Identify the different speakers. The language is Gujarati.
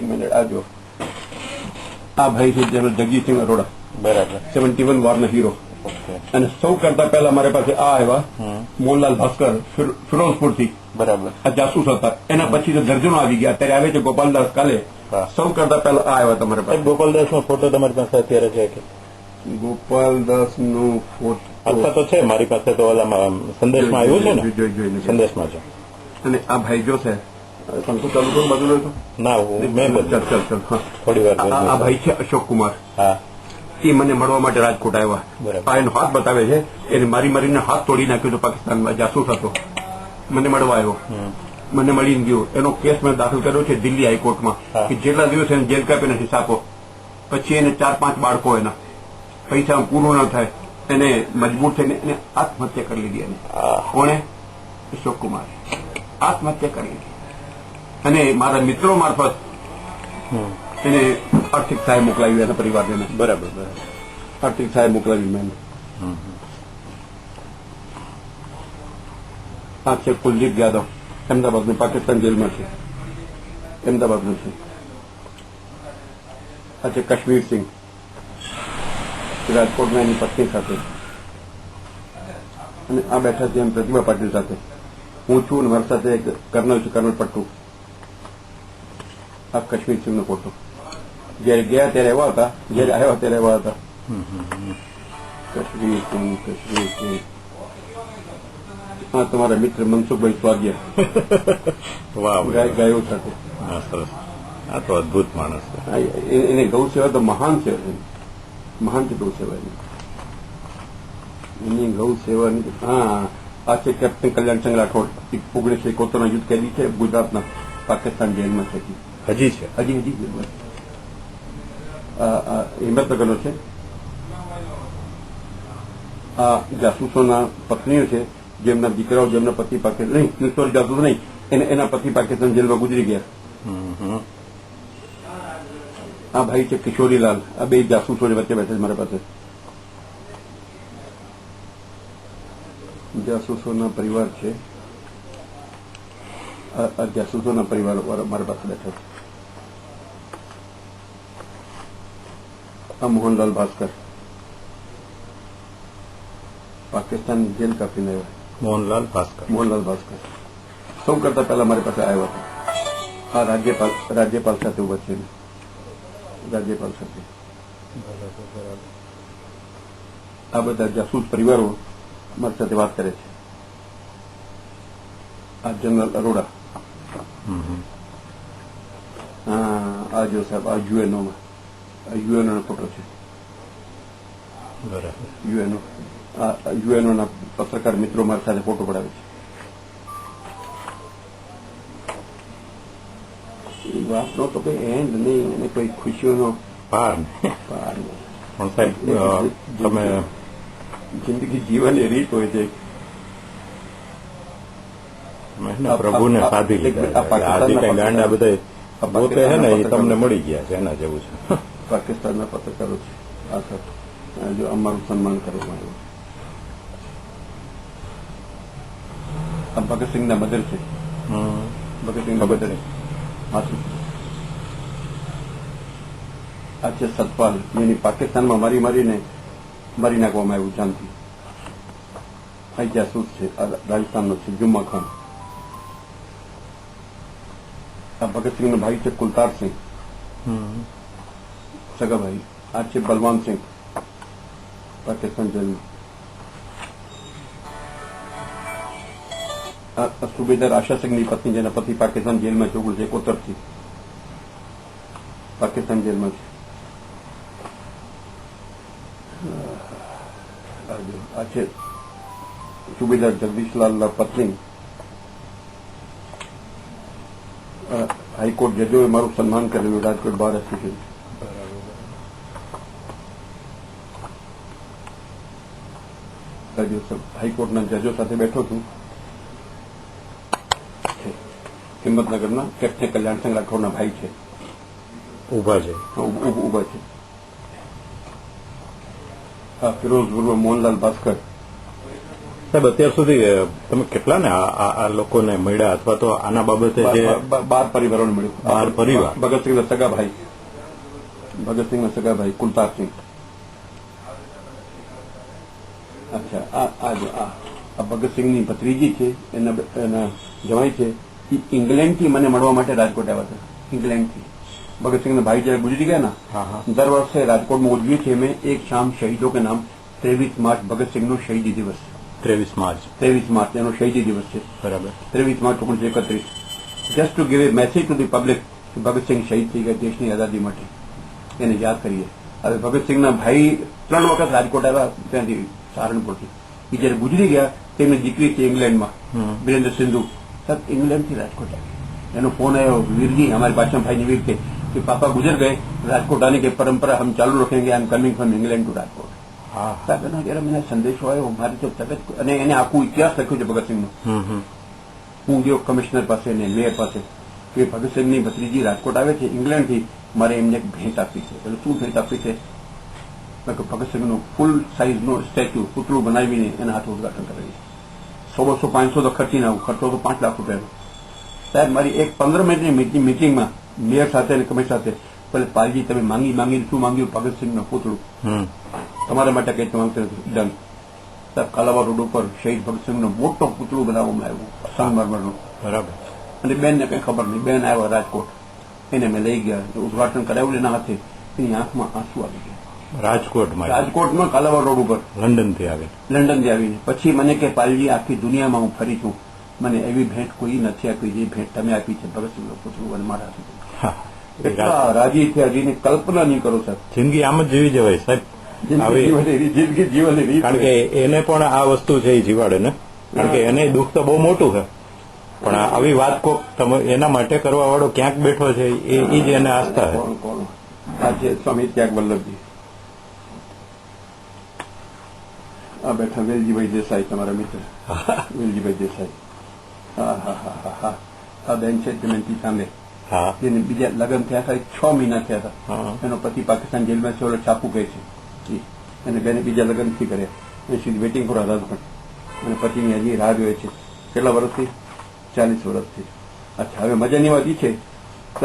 Speaker 1: મિનિટ આ જો આ ભાઈ છે જગજીતસિંહ અરોડા,
Speaker 2: બરાબર.
Speaker 1: 71 વારના હીરો. અને સૌ કરતા પહેલા મારી પાસે આ આવ્યા મોહનલાલ ભાસ્કર ફિરોઝપુરથી,
Speaker 2: બરાબર.
Speaker 1: આ જાસૂસ હતા. એના પછી તો દર્જનો આવી ગયા. અત્યારે આવે છે ગોપાલદાસ કાલે. સૌ કરતા પહેલા આ આવ્યા તમારે પાસે.
Speaker 2: ગોપાલદાસ નો ફોટો તમારી પાસે અત્યારે છે કે?
Speaker 1: ગોપાલદાસ નો ફોટો
Speaker 2: અથવા તો છે મારી પાસે, તો ઓલામાં સંદેશમાં આવ્યું છે ને, સંદેશમાં છે.
Speaker 1: અને આ ભાઈ જો છે પંખો ચાલુ કરું બાજુ
Speaker 2: ના મેં થોડી વાર
Speaker 1: આ ભાઈ છે અશોક કુમાર.
Speaker 2: હા,
Speaker 1: એ મને મળવા માટે રાજકોટ આવ્યા. આ એનો હાથ બતાવે છે. એને મારીને હાથ તોડી નાખ્યો હતો. પાકિસ્તાનમાં જાસૂસ હતો. મને મળવા આવ્યો, મને મળીને ગયો. એનો કેસ મેં દાખલ કર્યો છે દિલ્હી હાઈકોર્ટમાં કે જેટલા દિવસ એને જેલ કાપી નથી સાપો. પછી એને 4-5 બાળકો એના પૈસા પૂરું ન થાય એને મજબૂર થઈને એને આત્મહત્યા કરી લીધી. એને કોણે? અશોક કુમાર આત્મહત્યા કરી લીધી. અને મારા મિત્રો મારફત એને આર્થિક સહાય મોકલાવી એના પરિવારને.
Speaker 2: બરાબર.
Speaker 1: આર્થિક સહાય મોકલાવી મેં. આ છે કુલદીપ યાદવ, અમદાવાદનું, પાકિસ્તાન જેલમાં છે, અમદાવાદનું છે. આ છે કશ્મીર સિંહ, રાજકોટમાં એની પત્ની સાથે. અને આ બેઠા છે એમ પ્રતિભા પાટીલ સાથે. હું છું અને મારી સાથે એક કર્નલ છે, કર્નલ પટ્ટુ. આ કશ્મીર સિંહનો ફોટો. જયારે ગયા ત્યારે એવા હતા, જયારે આવ્યા ત્યારે એવા હતા. કશ્મીર સિંહ. હા, તમારા મિત્ર મનસુખભાઈ સ્વાગિયા.
Speaker 2: વાહ,
Speaker 1: ગાયો સાથે.
Speaker 2: સરસ. આ તો અદભુત માણસ છે.
Speaker 1: એને ગૌ સેવા તો મહાન છે, મહાન છે ગૌ સેવા એની ગૌ સેવાની. હા, આ છે કેપ્ટન કલ્યાણસિંહ રાઠોડ, 1971 યુદ્ધ કેદી છે, ગુજરાતના, પાકિસ્તાન જેલમાં છે.
Speaker 2: હજી છે?
Speaker 1: હજી હિંમતનગરનો છે. આ જાસૂસોના પત્નીઓ છે, જેમના દીકરાઓ, જેમના પતિ પાકિસ્તાન નહીં, સોરી જાસૂસ નહીં, એના પતિ પાકિસ્તાન જેલમાં ગુજરી ગયા. આ ભાઈ છે કિશોરીલાલ. આ બે જાસૂસો વચ્ચે બેઠા છે મારા પાસે. જાસૂસોના પરિવાર છે. આ જાસૂસોના પરિવાર મારા પાસે બેઠા છે. આ મોહનલાલ ભાસ્કર, પાકિસ્તાન જેલ કાપીને આવ્યા. મોહનલાલ ભાસ્કર સૌ કરતા પહેલા મારી પાસે આવ્યા હતા. આ રાજ્યપાલ સાથે ઉભા છે. રાજ્યપાલ સાથે આ બધા જાસૂસ પરિવારો મારી સાથે વાત કરે છે. આ જનરલ અરોડા. આ જો સાહેબ, આ યુએનઓ નો ફોટો છે. યુએનઓ ના પત્રકાર મિત્રો મારી સાથે ફોટો પડાવે છે. એ વાતનો તો કઈ એન્ડ નહીં, અને કોઈ ખુશીઓનો
Speaker 2: પાર તમે
Speaker 1: જિંદગી જીવવાની રીત હોય છે.
Speaker 2: પ્રભુને સાધી લીધા. ગાંડા બધા પોતે છે ને, એ તમને મળી ગયા છે, એના જેવું છે.
Speaker 1: પાકિસ્તાનના પત્રકારો છે. આ સર જો અમારું સન્માન કરવામાં આવ્યું. આ ભગતસિંહના મધર છે. ભગતસિંહના મધર. આ છે સતપાલ, જેની પાકિસ્તાનમાં મારી નાખવામાં આવ્યું જાનથી. આ જાસૂસ છે. આ રાજસ્થાનનો છે, જુમ્મા ખાન. આ ભગતસિંહનો ભાઈ છે કુલતારસિંહ, સગા ભાઈ. આ છે બલવાનસિંહ, પાકિસ્તાન જેલમાં. આ સુબેદાર આશાસિંહની પત્ની, જેના પતિ પાકિસ્તાન જેલમાં છે, 1971 પાકિસ્તાન જેલમાં છે. આ છે સુબેદાર જગદીશલાલના પત્ની. હાઈકોર્ટ જજોએ મારું સન્માન કરેલું રાજકોટ બાર એસોસિએશન. હાઈકોર્ટના જજો સાથે બેઠો છું. હિંમતનગરના કેપ્ટન કલ્યાણસિંહ રાઠોડના ભાઈ છે.
Speaker 2: ઉભા છે.
Speaker 1: ઉભા છે. આ ફિરોઝપુરમાં મોહનલાલ ભાસ્કર,
Speaker 2: સાહેબ અત્યાર સુધી તમે કેટલા ને આ લોકોને મળ્યા અથવા તો આના બાબતે જે
Speaker 1: 12 પરિવારોને મળ્યું.
Speaker 2: 12 પરિવાર.
Speaker 1: ભગતસિંહના સગા ભાઈ કુલતારસિંહ. અચ્છા, આ ભગતસિંહની ભત્રીજી છે, એના જવાઈ છે. ઇંગ્લેન્ડથી મને મળવા માટે રાજકોટ આવ્યા હતા. ઇંગ્લેન્ડથી ભગતસિંહના ભાઈ જયારે ગુજરી ગયા ને, દર વર્ષે રાજકોટમાં ઉજવ્યું છે મેં એક શામ શહીદો કે નામ. 23 માર્ચ ભગતસિંહનો શહીદી દિવસ.
Speaker 2: 23 માર્ચ
Speaker 1: એનો શહીદી દિવસ છે.
Speaker 2: બરાબર.
Speaker 1: 23 March 1931. Just to give A message to the public કે ભગતસિંહ શહીદ થઈ ગયા દેશની આઝાદી માટે, એને યાદ કરીએ. હવે ભગતસિંહના ભાઈ 3 વખત રાજકોટ આવ્યા ત્યાંથી સહારનપુરથી. એ જયારે ગુજરી ગયા તેમની દીકરી છે ઇંગ્લેન્ડમાં, વિરેન્દ્ર સિંધુ. સાહેબ ઇંગ્લેન્ડથી રાજકોટ આવી. એનો ફોન આવ્યો, વીરજી हमारे पास भाई वीर थे कि पापा गुजर गए, राजकोट आने की परंपरा हम चालू रखेंगे, I am coming from England to Rajkot. સાહેબ એનો જયારે મને સંદેશો આવ્યો, મારી તો તબિયત, અને એને આખું ઇતિહાસ લખ્યું છે ભગતસિંહનો. હું ગયો કમિશનર પાસે ને મેયર પાસે કે ભગતસિંહની ભત્રીજી રાજકોટ આવે છે ઇંગ્લેન્ડથી, મારે એમને એક ભેટ આપી છે. એટલે શું ભેટ આપી છે? ભગતસિંહનું ફૂલ સાઇઝનો સ્ટેચ્યુ પુતળું બનાવીને એના હાથ ઉદઘાટન કરેલું. 100-500 તો ખર્ચીને આવું, ખર્ચો તો 5 લાખ રૂપિયાનો. સાહેબ મારી એક 15 મિનિટની મીટિંગમાં મેયર સાથે અને કમિશનર સાથે, ભલે પાલજી તમે માંગીને શું માંગ્યું? ભગતસિંહનું પૂતળું તમારા માટે કઈ માંગતું નથી. ડન. સાહેબ કાલાવાડ રોડ ઉપર શહીદ ભગતસિંહનું મોટું પૂતળું બનાવવામાં આવ્યું, સંગમરમરનું.
Speaker 2: બરાબર.
Speaker 1: અને બેનને કઈ ખબર નહીં, બેન આવ્યા રાજકોટ, એને મેં લઈ ગયા, ઉદઘાટન કરાવ્યું એના હાથે. એની આંખમાં આંસુ આવી ગયા. રાજકોટમાં કાલાવાડ રોડ ઉપર લંડનથી આવીને પછી મને કે પાલજી આખી દુનિયામાં હું ફરી છું, મને એવી ભેટ કોઈ નથી આપી જે ભેટ તમે આપી છે ભગતસિંહનું પૂતળું અને મારા હાથે. એટલા રાજી થયા જેની કલ્પના નહીં કરો સાહેબ.
Speaker 2: જિંદગી આમ જ જીવી જવાય સાહેબ.
Speaker 1: જિંદગી જીવવાની રીત.
Speaker 2: કારણ કે એને પણ આ વસ્તુ છે એ જીવાડે ને, કારણ કે એને દુઃખ તો બહુ મોટું છે, પણ આવી વાત કોક તમે એના માટે કરવા વાળો ક્યાંક બેઠો છે એ જ એને આસ્થા છે.
Speaker 1: આ છે સ્વામી ત્યાગ વલ્લભજી. આ બેઠા વેલજીભાઈ દેસાઈ, તમારા મિત્ર વેલજીભાઈ દેસાઈ. આ બેન છે દમયંતી સામે, જેને બીજા લગ્ન થયા હતા 6 મહિના થયા હતા. એનો પતિ પાકિસ્તાન જેલમાં છે, ઓલો ચાકુ કહે છે, અને બેને બીજા લગ્ન નથી કર્યા. એ શી વેઇટિંગ ફોર હર હસબન્ડ, અને પતિની હજી રાહ જોવે છે. કેટલા વર્ષથી? 40 વર્ષથી. અચ્છા, હવે મજાની વાત એ છે